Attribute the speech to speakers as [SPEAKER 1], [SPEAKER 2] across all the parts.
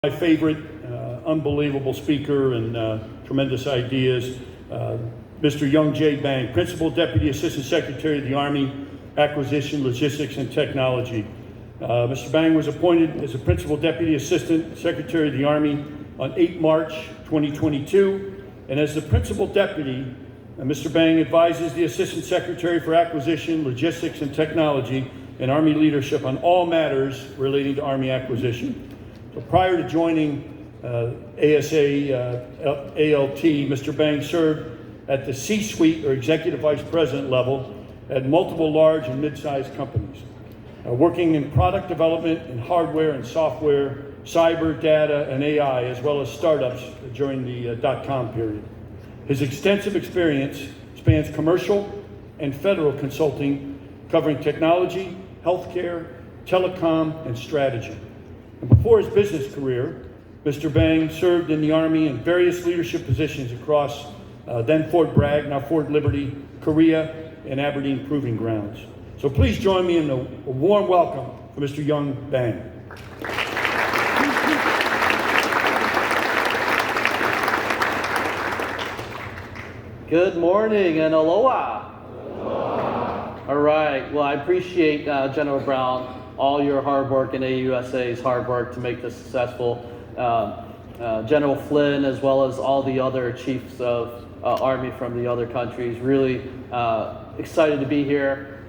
[SPEAKER 1] My favorite, unbelievable speaker and tremendous ideas, Mr. Young J. Bang, Principal Deputy Assistant Secretary of the Army, Acquisition, Logistics, and Technology. Mr. Bang was appointed as a Principal Deputy Assistant Secretary of the Army on 8 March 2022, and as the Principal Deputy, Mr. Bang advises the Assistant Secretary for Acquisition, Logistics, and Technology and Army leadership on all matters relating to Army acquisition. So prior to joining AUSA, ALT, Mr. Bang served at the C-suite or Executive Vice President level at multiple large and mid-sized companies, working in product development in hardware and software, cyber, data, and AI, as well as startups during the .com period. His extensive experience spans commercial and federal consulting, covering technology, healthcare, telecom, and strategy. And before his business career, Mr. Bang served in the Army in various leadership positions across then Fort Bragg, now Fort Liberty, Korea, and Aberdeen Proving Grounds. So please join me in a warm welcome for Mr. Young Bang.
[SPEAKER 2] Good morning and aloha. Aloha. All right, well, I appreciate General Brown, all your hard work and AUSA's hard work to make this successful. General Flynn, as well as all the other chiefs of Army from the other countries, really excited to be here.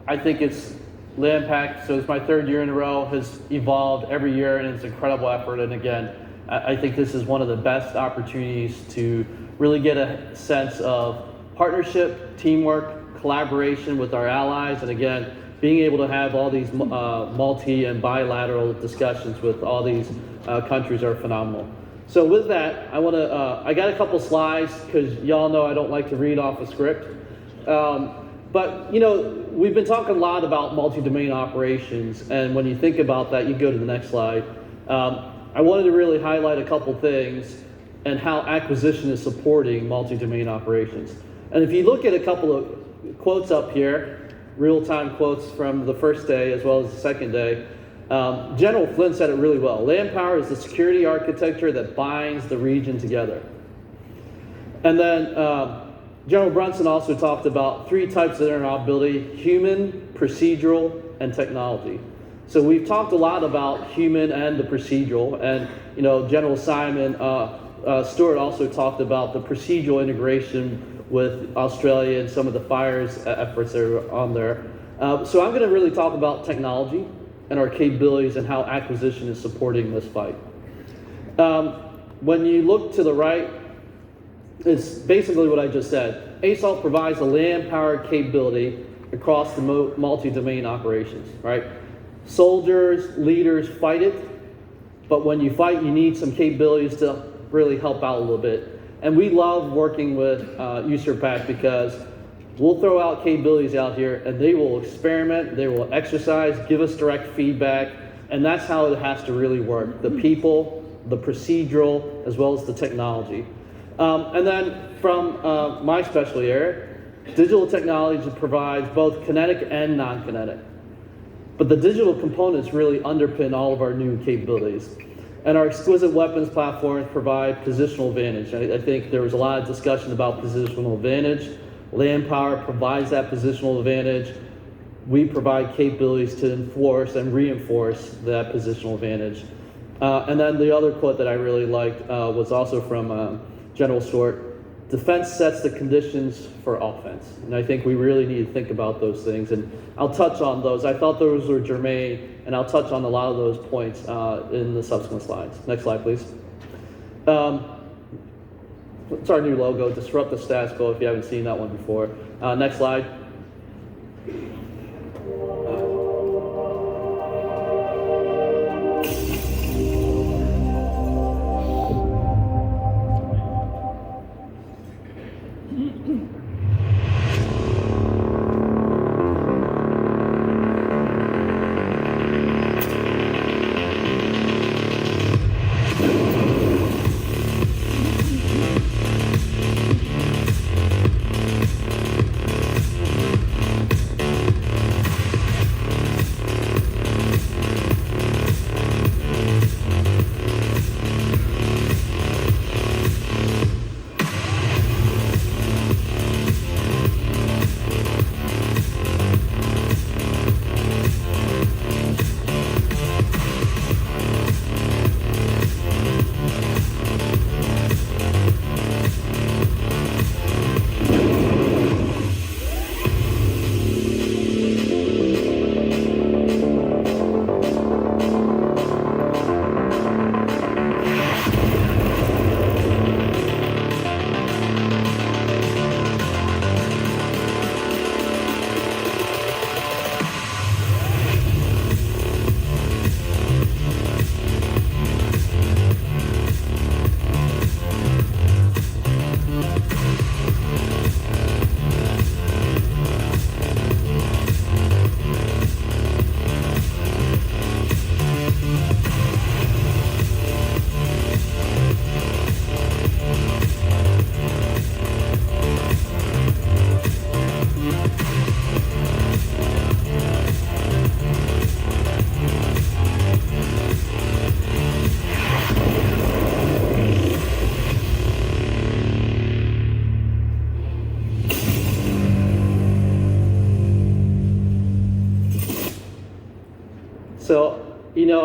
[SPEAKER 2] I think it's land-packed, so it's my 3rd year in a row, has evolved every year, and it's an incredible effort. And again, I think this is one of the best opportunities to really get a sense of partnership, teamwork, collaboration with our allies, and again, being able to have all these multi and bilateral discussions with all these countries are phenomenal. So with that, I got a couple slides because y'all know I don't like to read off a script. But you know, we've been talking a lot about multi-domain operations, and when you think about that, you go to the next slide. I wanted to really highlight a couple things and how acquisition is supporting multi-domain operations. And if you look at a couple of quotes up here, real-time quotes from the first day as well as the second day. General Flynn said it really well. Land power is the security architecture that binds the region together. And then General Brunson also talked about 3 types of interoperability: human, procedural, and technology. So we've talked a lot about human and the procedural, and you know, General Simon Stewart also talked about the procedural integration with Australia and some of the fires efforts that are on there. So I'm going to really talk about technology and our capabilities and how acquisition is supporting this fight. When you look to the right, it's basically what I just said. ASALT provides a land-powered capability across the multi-domain operations, right? Soldiers, leaders fight it, but when you fight, you need some capabilities to really help out a little bit. And we love working with USARPAC because we'll throw out capabilities out here and they will experiment, they will exercise, give us direct feedback, and that's how it has to really work. The people, the procedural, as well as the technology. And then from my specialty area, digital technology provides both kinetic and non-kinetic. But the digital components really underpin all of our new capabilities. And our exquisite weapons platforms provide positional advantage. I think there was a lot of discussion about positional advantage. Land power provides that positional advantage. We provide capabilities to enforce and reinforce that positional advantage. And then the other quote that I really liked was also from General Stewart. Defense sets the conditions for offense. And I think we really need to think about those things. And I'll touch on those. I thought those were germane, and I'll touch on a lot of those points in the subsequent slides. Next slide, please. It's our new logo, Disrupt the Status Quo, if you haven't seen that one before. Next slide.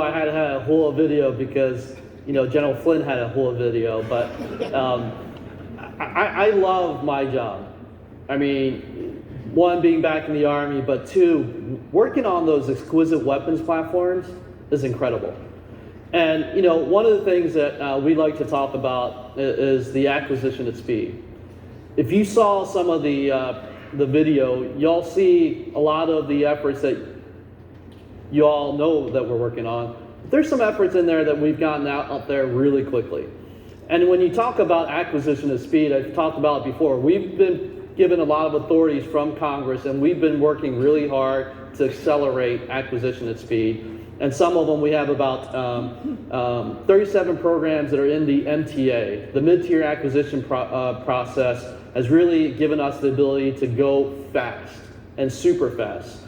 [SPEAKER 2] I had to have a whole video because, General Flynn had a whole video, but I love my job. I mean, one, being back in the Army, but two, working on those exquisite weapons platforms is incredible. And, one of the things that we like to talk about is the acquisition at speed. If you saw some of the video, y'all see a lot of the efforts that you all know that we're working on. There's some efforts in there that we've gotten out there really quickly. And when you talk about acquisition at speed, I've talked about it before, we've been given a lot of authorities from Congress, and we've been working really hard to accelerate acquisition at speed. And some of them, we have about 37 programs that are in the MTA. The mid-tier acquisition process has really given us the ability to go fast and super fast.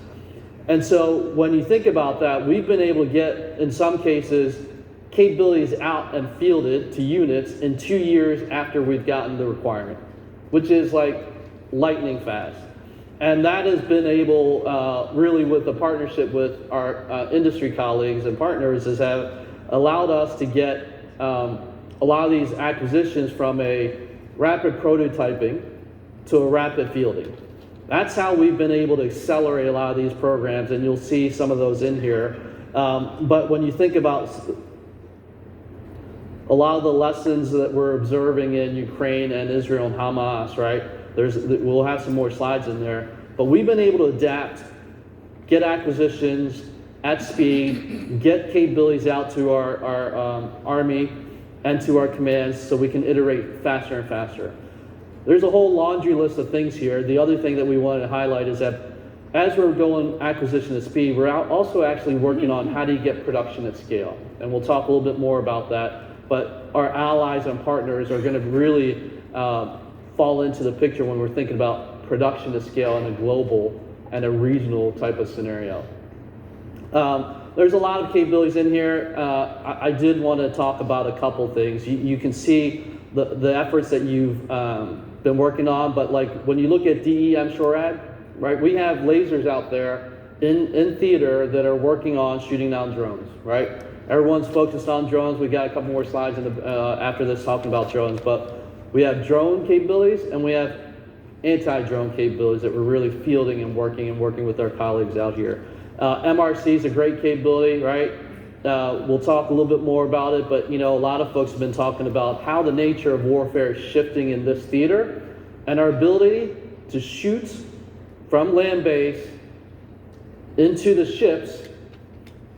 [SPEAKER 2] And so when you think about that, we've been able to get, in some cases, capabilities out and fielded to units in 2 years after we've gotten the requirement, which is like lightning fast. And that has been able, really with the partnership with our industry colleagues and partners, have allowed us to get a lot of these acquisitions from a rapid prototyping to a rapid fielding. That's how we've been able to accelerate a lot of these programs, and you'll see some of those in here. But when you think about a lot of the lessons that we're observing in Ukraine and Israel and Hamas, right? We'll have some more slides in there. But we've been able to adapt, get acquisitions at speed, get capabilities out to our Army and to our commands so we can iterate faster and faster. There's a whole laundry list of things here. The other thing that we wanted to highlight is that as we're going acquisition at speed, we're also actually working on how do you get production at scale. And we'll talk a little bit more about that. But our allies and partners are going to really fall into the picture when we're thinking about production at scale in a global and a regional type of scenario. There's a lot of capabilities in here. I did want to talk about a couple things. You can see the efforts that you've been working on, but like when you look at DEM SHORAD, right, we have lasers out there in theater that are working on shooting down drones, right? Everyone's focused on drones. We got a couple more slides after this talking about drones, but we have drone capabilities and we have anti-drone capabilities that we're really fielding and working with our colleagues out here. MRC is a great capability, right? We'll talk a little bit more about it, but a lot of folks have been talking about how the nature of warfare is shifting in this theater, and our ability to shoot from land base into the ships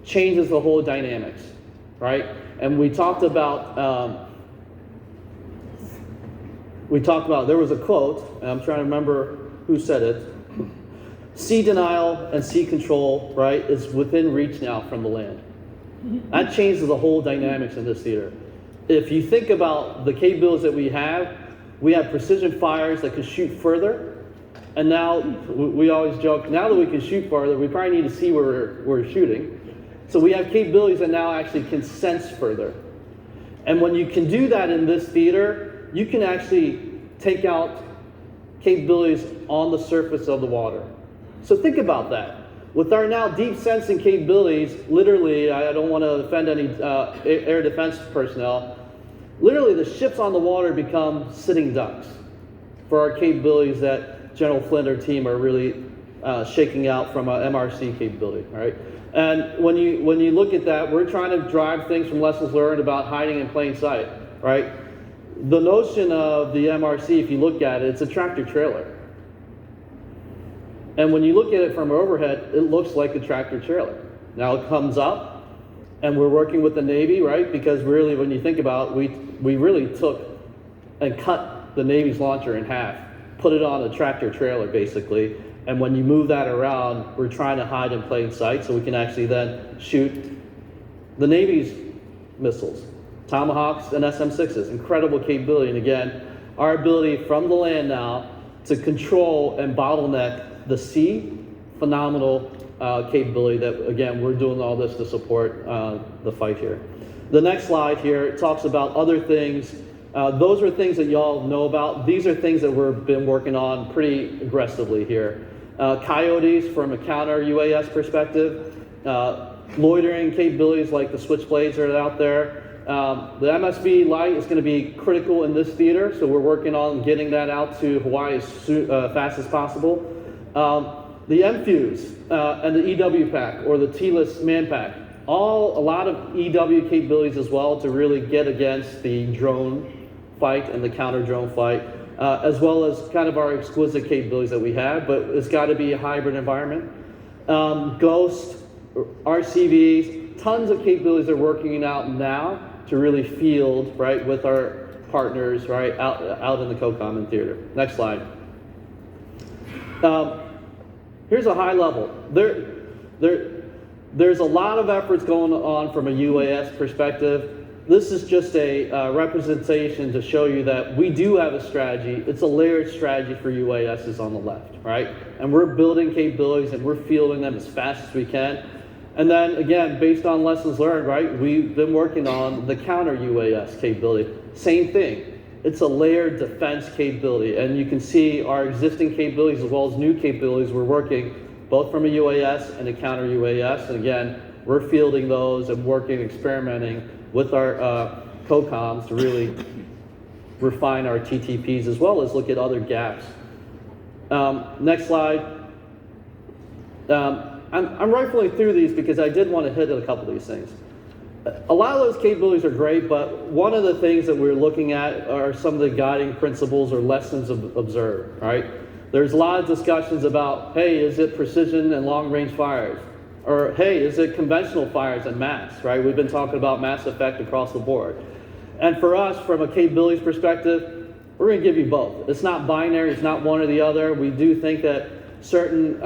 [SPEAKER 2] changes the whole dynamics, right? And we talked about there was a quote, and I'm trying to remember who said it. Sea denial and sea control, right, is within reach now from the land. That changes the whole dynamics in this theater. If you think about the capabilities that we have precision fires that can shoot further. And now, we always joke, now that we can shoot farther, we probably need to see where we're shooting. So we have capabilities that now actually can sense further. And when you can do that in this theater, you can actually take out capabilities on the surface of the water. So think about that. With our now deep sensing capabilities, literally, I don't want to offend any air defense personnel, literally the ships on the water become sitting ducks for our capabilities that General Flynn and team are really shaking out from an MRC capability, right? And when you look at that, we're trying to drive things from lessons learned about hiding in plain sight, right? The notion of the MRC, if you look at it, it's a tractor trailer. And when you look at it from overhead, it looks like a tractor trailer. Now it comes up, and we're working with the Navy, right? Because really, when you think about it, we really took and cut the Navy's launcher in half, put it on a tractor trailer, basically. And when you move that around, we're trying to hide in plain sight so we can actually then shoot the Navy's missiles, Tomahawks and SM-6s, incredible capability. And again, our ability from the land now to control and bottleneck the sea, phenomenal capability that, again, we're doing all this to support the fight here. The next slide here talks about other things. Those are things that y'all know about. These are things that we've been working on pretty aggressively here. Coyotes from a counter UAS perspective. loitering capabilities like the switchblades that are out there. The MSV light is going to be critical in this theater, so we're working on getting that out to Hawaii as fast as possible. The MFuse and the EW pack, or the T-less man pack, a lot of EW capabilities as well to really get against the drone fight and the counter drone fight, as well as kind of our exquisite capabilities that we have, but it's got to be a hybrid environment. Ghost, RCVs, tons of capabilities they're working out now to really field, right, with our partners, right, out in the COCOM and theater. Next slide. Here's a high level. There's a lot of efforts going on from a UAS perspective. This is just a representation to show you that we do have a strategy. It's a layered strategy for UASs on the left, right? And we're building capabilities and we're fielding them as fast as we can. And then again, based on lessons learned, right, we've been working on the counter UAS capability. Same thing. It's a layered defense capability. And you can see our existing capabilities as well as new capabilities we're working both from a UAS and a counter UAS. And again, we're fielding those and working, experimenting with our COCOMs to really refine our TTPs as well as look at other gaps. Next slide. I'm rifling through these because I did want to hit a couple of these things. A lot of those capabilities are great, but one of the things that we're looking at are some of the guiding principles or lessons observed, right? There's a lot of discussions about, hey, is it precision and long-range fires? Or, hey, is it conventional fires and mass, right? We've been talking about mass effect across the board. And for us, from a capabilities perspective, we're going to give you both. It's not binary, it's not one or the other. We do think that certain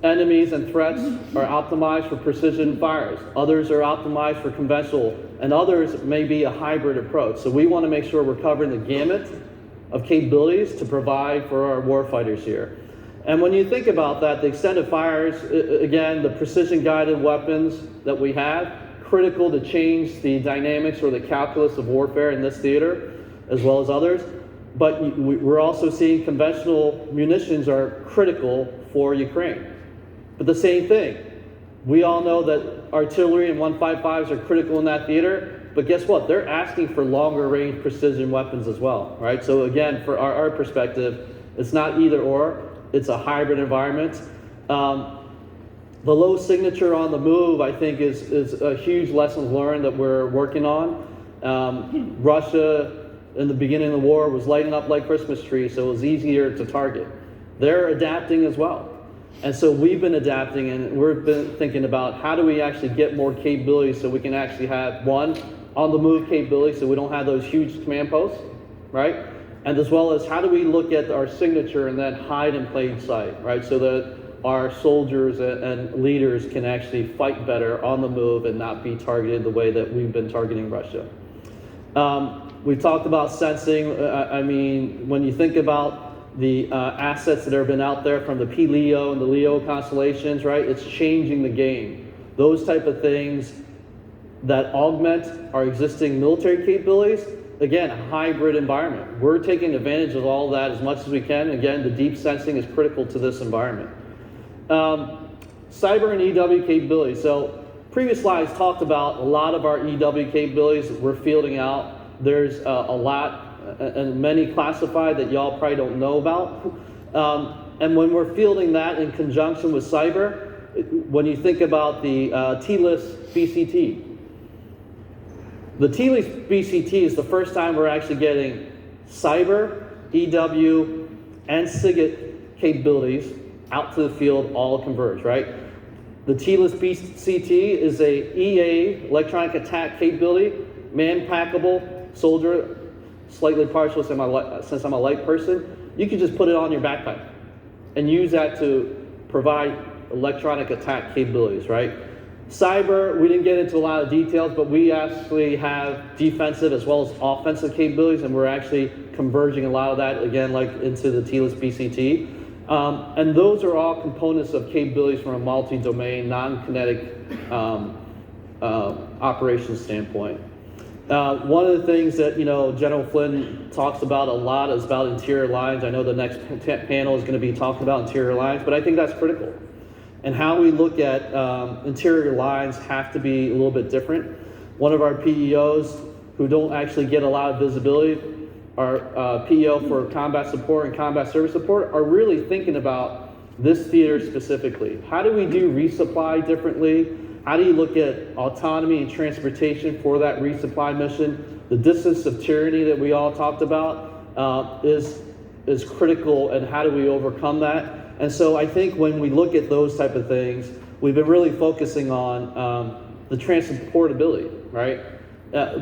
[SPEAKER 2] enemies and threats are optimized for precision fires. Others are optimized for conventional, and others may be a hybrid approach. So we want to make sure we're covering the gamut of capabilities to provide for our warfighters here. And when you think about that, the extended fires, again, the precision guided weapons that we have, critical to change the dynamics or the calculus of warfare in this theater, as well as others. But we're also seeing conventional munitions are critical for Ukraine. But the same thing, we all know that artillery and 155s are critical in that theater, but guess what? They're asking for longer range precision weapons as well, right? So again, for our perspective, it's not either or, it's a hybrid environment. The low signature on the move, I think, is a huge lesson learned that we're working on. Russia, in the beginning of the war, was lighting up like Christmas trees, so it was easier to target. They're adapting as well. And so we've been adapting, and we've been thinking about how do we actually get more capabilities so we can actually have, one, on-the-move capability so we don't have those huge command posts, right? And as well as how do we look at our signature and then hide in plain sight, right? So that our soldiers and leaders can actually fight better on the move and not be targeted the way that we've been targeting Russia. We talked about sensing. I mean, when you think about the assets that have been out there from the P-LEO and the LEO constellations, right? It's changing the game. Those type of things that augment our existing military capabilities, again, a hybrid environment. We're taking advantage of all of that as much as we can. Again, the deep sensing is critical to this environment. Cyber and EW capabilities. So previous slides talked about a lot of our EW capabilities we're fielding out. There's a lot and many classified that y'all probably don't know about. And when we're fielding that in conjunction with cyber, when you think about the T-less BCT, the T-less BCT is the first time we're actually getting cyber, EW, and SIGINT capabilities out to the field all converged, right? The T-less BCT is a EA, electronic attack capability, man-packable, soldier, slightly partial since I'm a light person, you can just put it on your backpack and use that to provide electronic attack capabilities, right? Cyber, we didn't get into a lot of details, but we actually have defensive as well as offensive capabilities, and we're actually converging a lot of that, again, like into the T-less BCT. And those are all components of capabilities from a multi-domain, non-kinetic operations standpoint. One of the things that, General Flynn talks about a lot is about interior lines. I know the next panel is going to be talking about interior lines, but I think that's critical. and how we look at interior lines have to be a little bit different. One of our PEOs who don't actually get a lot of visibility, our PEO for combat support and combat service support, are really thinking about this theater specifically. How do we do resupply differently? How do you look at autonomy and transportation for that resupply mission? The distance of tyranny that we all talked about is critical, and how do we overcome that? And so I think when we look at those type of things, we've been really focusing on the transportability, right?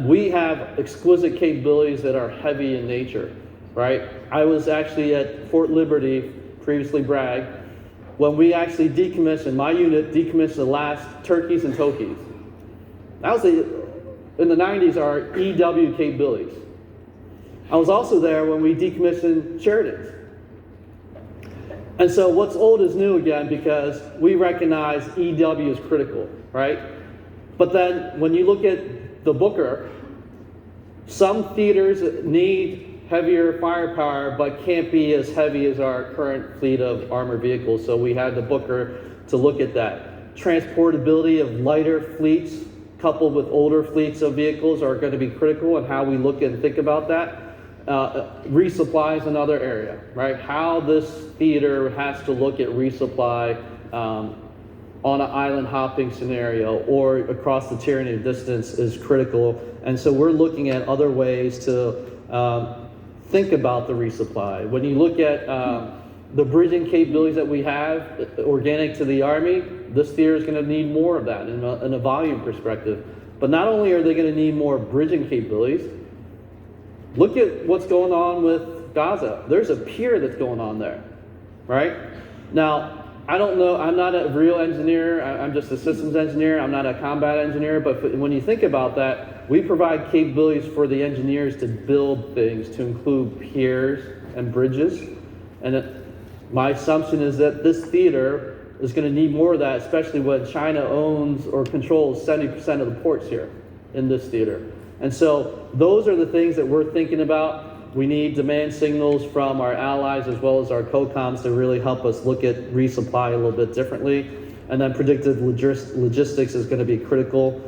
[SPEAKER 2] We have exquisite capabilities that are heavy in nature, right? I was actually at Fort Liberty, previously Bragg, when we actually decommissioned, my unit decommissioned the last turkeys and tokies. That was in the 90s, our EW capabilities. I was also there when we decommissioned Sheridans. And so what's old is new again, because we recognize EW is critical, right? But then when you look at the Booker, some theaters need heavier firepower but can't be as heavy as our current fleet of armored vehicles. So we had the Booker to look at that. Transportability of lighter fleets coupled with older fleets of vehicles are going to be critical, and how we look and think about that. Resupply is another area, right? How this theater has to look at resupply on an island hopping scenario or across the tyranny of distance is critical. And so we're looking at other ways to think about the resupply. When you look at the bridging capabilities that we have, organic to the Army, this theater is going to need more of that in a volume perspective. But not only are they going to need more bridging capabilities, look at what's going on with Gaza. There's a pier that's going on there, right? Now, I don't know, I'm not a real engineer, I'm just a systems engineer, I'm not a combat engineer, but when you think about that, we provide capabilities for the engineers to build things, to include piers and bridges. And my assumption is that this theater is going to need more of that, especially when China owns or controls 70% of the ports here in this theater. And so those are the things that we're thinking about. We need demand signals from our allies as well as our COCOMs to really help us look at resupply a little bit differently. And then predictive logistics is going to be critical.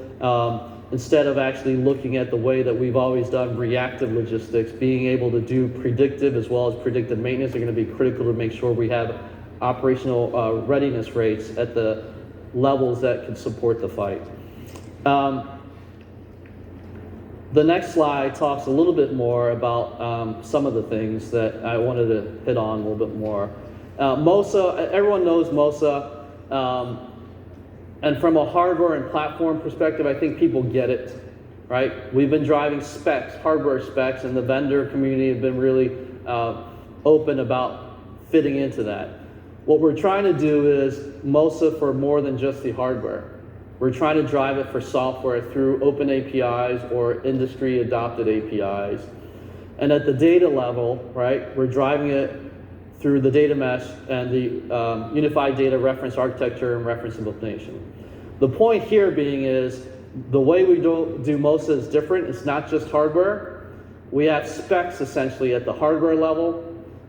[SPEAKER 2] Instead of actually looking at the way that we've always done reactive logistics, being able to do predictive as well as predictive maintenance are going to be critical to make sure we have operational readiness rates at the levels that can support the fight. The next slide talks a little bit more about some of the things that I wanted to hit on a little bit more. MOSA, everyone knows MOSA, and from a hardware and platform perspective, I think people get it, right? We've been driving specs, hardware specs, and the vendor community have been really open about fitting into that. What we're trying to do is MOSA for more than just the hardware. We're trying to drive it for software through open APIs or industry adopted APIs. And at the data level, right, we're driving it through the data mesh and the unified data reference architecture and reference implementation. The point here being is the way we do MOSA is different. It's not just hardware. We have specs essentially at the hardware level.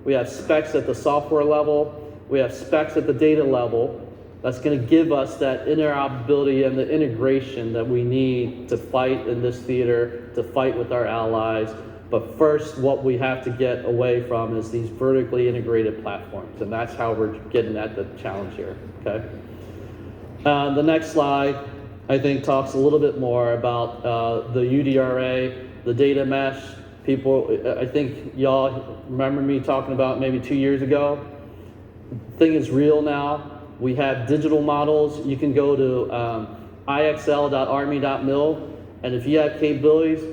[SPEAKER 2] We have specs at the software level. We have specs at the data level. That's going to give us that interoperability and the integration that we need to fight in this theater, to fight with our allies. But first, what we have to get away from is these vertically integrated platforms, and that's how we're getting at the challenge here, okay? The next slide, I think, talks a little bit more about the UDRA, the data mesh. People, I think y'all remember me talking about maybe 2 years ago. The thing is real now. We have digital models. You can go to ixl.army.mil, and if you have capabilities,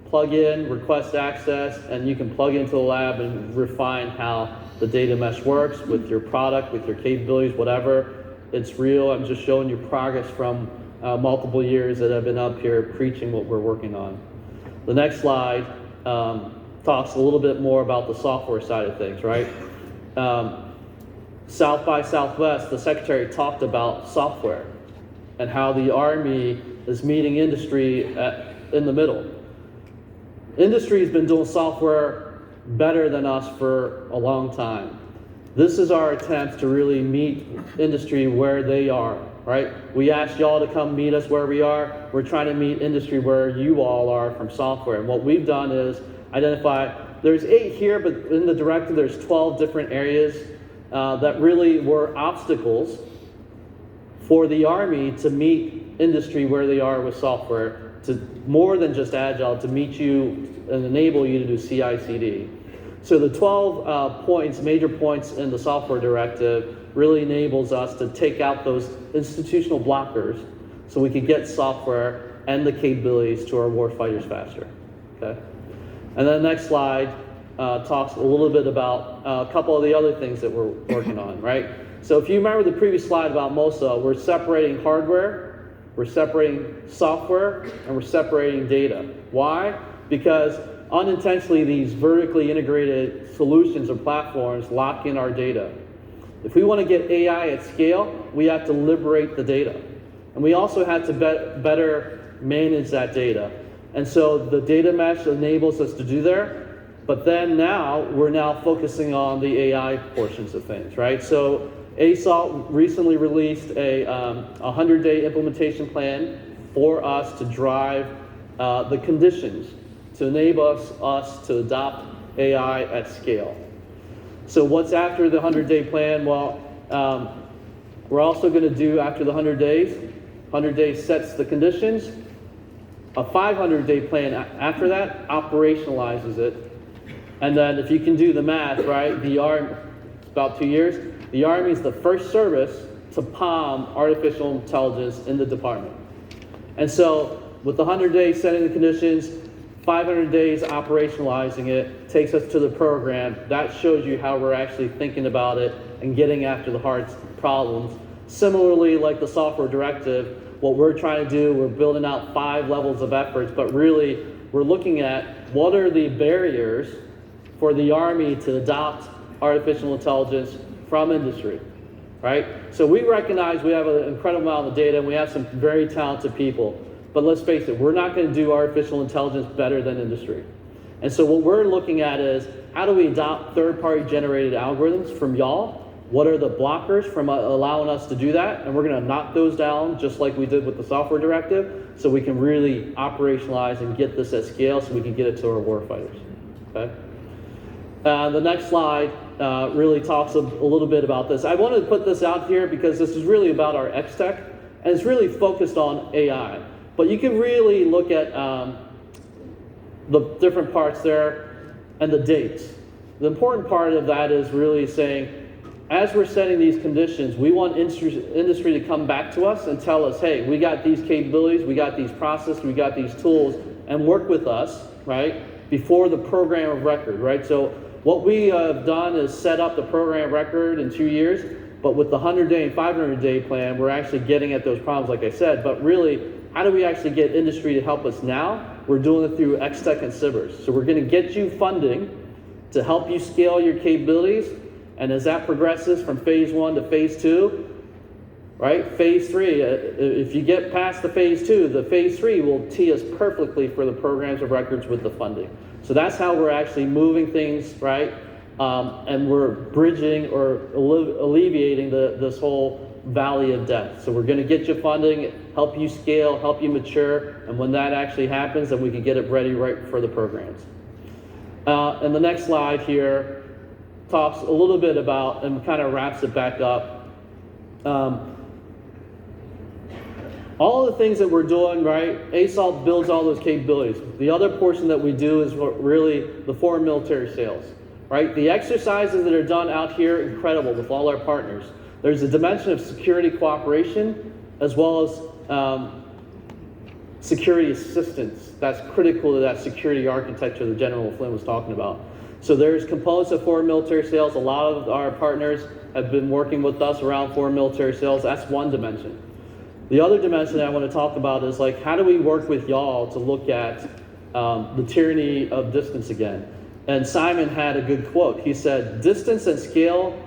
[SPEAKER 2] plug in, request access, and you can plug into the lab and refine how the data mesh works with your product, with your capabilities, whatever. It's real. I'm just showing you progress from multiple years that I've been up here preaching what we're working on. The next slide talks a little bit more about the software side of things, right? South by Southwest, the Secretary talked about software and how the Army is meeting industry in the middle. Industry has been doing software better than us for a long time. This is our attempt to really meet industry where they are, right? We asked y'all to come meet us where we are. We're trying to meet industry where you all are from software. And what we've done is identify, there's 8 here, but in the directive there's 12 different areas that really were obstacles for the Army to meet industry where they are with software, to more than just Agile, to meet you and enable you to do CI/CD. So the 12 points, major points in the software directive really enables us to take out those institutional blockers so we can get software and the capabilities to our warfighters faster, okay? And then the next slide talks a little bit about a couple of the other things that we're working on, right? So if you remember the previous slide about MOSA, we're separating hardware, we're separating software, and we're separating data. Why? Because unintentionally, these vertically integrated solutions or platforms lock in our data. If we want to get AI at scale, we have to liberate the data. And we also have to better manage that data. And so the data mesh enables us to do there. But then we're now focusing on the AI portions of things, right? So ASALT recently released a 100-day implementation plan for us to drive the conditions to enable us to adopt AI at scale. So what's after the 100-day plan? Well, we're also going to do after the 100 days. 100 days sets the conditions. A 500-day plan after that operationalizes it. And then if you can do the math, right, the Army, it's about 2 years, the Army is the first service to POM artificial intelligence in the department. And so with the 100 days setting the conditions, 500 days operationalizing it, takes us to the program. That shows you how we're actually thinking about it and getting after the hard problems. Similarly, like the software directive, what we're trying to do, we're building out 5 levels of efforts, but really we're looking at what are the barriers for the Army to adopt artificial intelligence from industry, right? So we recognize we have an incredible amount of data and we have some very talented people. But let's face it, we're not going to do artificial intelligence better than industry. And so what we're looking at is, how do we adopt third-party generated algorithms from y'all? What are the blockers from allowing us to do that? And we're going to knock those down just like we did with the software directive so we can really operationalize and get this at scale so we can get it to our warfighters, okay? The next slide really talks a little bit about this. I wanted to put this out here because this is really about our X-Tech, and it's really focused on AI. But you can really look at the different parts there and the dates. The important part of that is really saying, as we're setting these conditions, we want industry to come back to us and tell us, hey, we got these capabilities, we got these processes, we got these tools, and work with us, right, before the program of record, right? So what we have done is set up the program of record in 2 years, but with the 100-day and 500-day plan, we're actually getting at those problems, like I said. But really, how do we actually get industry to help us now? We're doing it through X-Tech and SBIRs. So we're going to get you funding to help you scale your capabilities. And as that progresses from phase 1 to phase 2, right? Phase 3, if you get past the phase 2, the phase 3 will tee us perfectly for the programs of records with the funding. So that's how we're actually moving things, right? And we're bridging or alleviating this whole valley of death. So we're going to get you funding, help you scale, help you mature, and when that actually happens, then we can get it ready right for the programs. And the next slide here talks a little bit about, and kind of wraps it back up, all the things that we're doing, right? ASALT builds all those capabilities. The other portion that we do is really the foreign military sales, right? The exercises that are done out here, incredible with all our partners. There's a dimension of security cooperation as well as security assistance that's critical to that security architecture that General Flynn was talking about. So there's components of foreign military sales. A lot of our partners have been working with us around foreign military sales. That's one dimension. The other dimension that I want to talk about is, like, how do we work with y'all to look at the tyranny of distance again? And Simon had a good quote. He said, distance and scale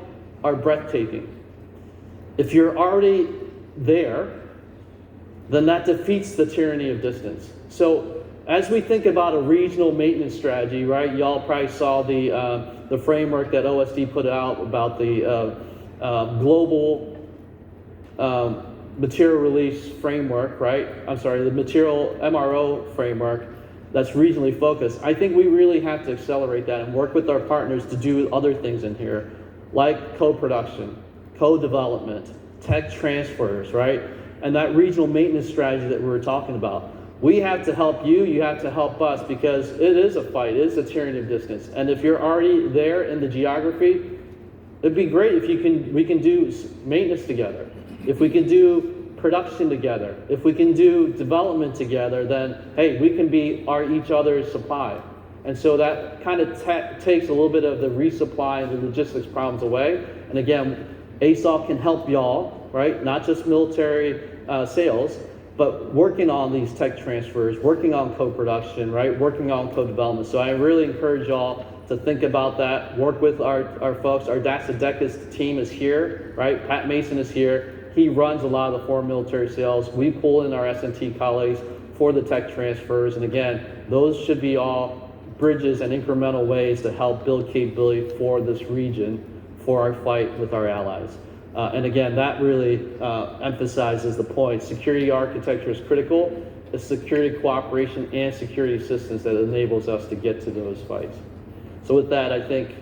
[SPEAKER 2] are breathtaking. If you're already there, then that defeats the tyranny of distance. So as we think about a regional maintenance strategy, right? Y'all probably saw the framework that OSD put out about the global material release framework, right? I'm sorry, the material MRO framework that's regionally focused. I think we really have to accelerate that and work with our partners to do other things in here, like co-production, co-development, tech transfers, right? And that regional maintenance strategy that we were talking about. We have to help you, you have to help us, because it is a fight, it is a tyranny of distance. And if you're already there in the geography, it'd be great if we can do maintenance together. If we can do production together, if we can do development together, then hey, we can be each other's supply. And so that kind of takes a little bit of the resupply and the logistics problems away. And again, ASOL can help y'all, right? Not just military sales, but working on these tech transfers, working on co-production, right? Working on co-development. So I really encourage y'all to think about that, work with our folks. Our DASA team is here, right? Pat Mason is here. He runs a lot of the foreign military sales. We pull in our S&T colleagues for the tech transfers. And again, those should be all bridges and incremental ways to help build capability for this region for our fight with our allies. And again, that really emphasizes the point. Security architecture is critical. It's security cooperation and security assistance that enables us to get to those fights. So with that, I think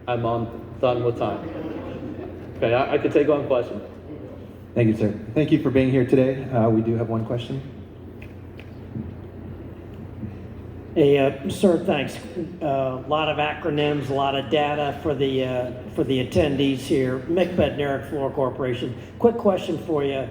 [SPEAKER 2] I'm done with time. Okay, I could take on questions.
[SPEAKER 3] Thank you, sir. Thank you for being here today. We do have one question.
[SPEAKER 4] Hey, sir, thanks. A lot of acronyms, a lot of data for the attendees here. Mick Bednarik, Floor Corporation. Quick question for you.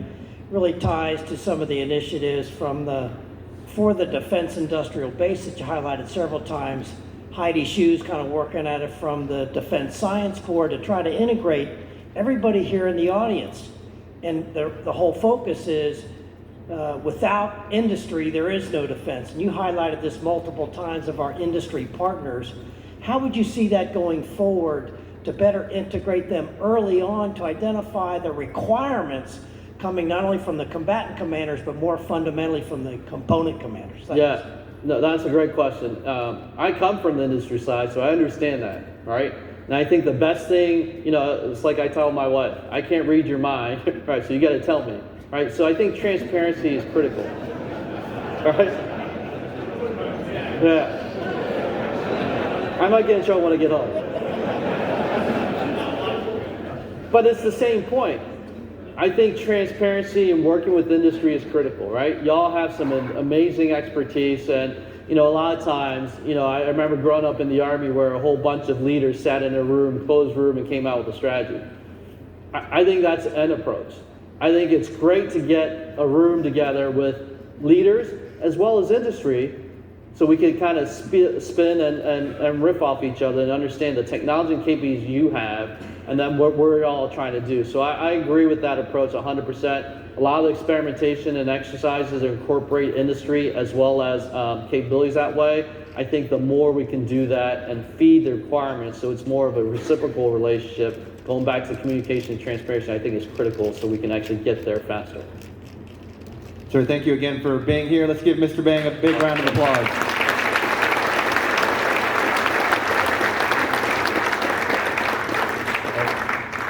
[SPEAKER 4] Really ties to some of the initiatives for the defense industrial base that you highlighted several times. Heidi Hsu's kind of working at it from the Defense Science Corps to try to integrate everybody here in the audience. And the whole focus is without industry, there is no defense. And you highlighted this multiple times of our industry partners. How would you see that going forward to better integrate them early on to identify the requirements coming not only from the combatant commanders, but more fundamentally from the component commanders? Thanks.
[SPEAKER 2] Yeah, no, that's a great question. I come from the industry side, so I understand that, right? And I think the best thing, it's like I tell my wife, I can't read your mind, right? So you got to tell me, right? So I think transparency is critical, right? Yeah. I might get in trouble when I get home. But it's the same point. I think transparency and working with industry is critical, right? Y'all have some amazing expertise, and a lot of times, I remember growing up in the Army where a whole bunch of leaders sat in a room, closed room, and came out with a strategy. I think that's an approach. I think it's great to get a room together with leaders as well as industry so we can kind of spin and riff off each other and understand the technology and capabilities you have and then what we're all trying to do. So I agree with that approach 100%. A lot of the experimentation and exercises incorporate industry as well as capabilities that way. I think the more we can do that and feed the requirements so it's more of a reciprocal relationship, going back to communication and transparency, I think is critical so we can actually get there faster.
[SPEAKER 3] Sir, thank you again for being here. Let's give Mr. Bang a big round of applause.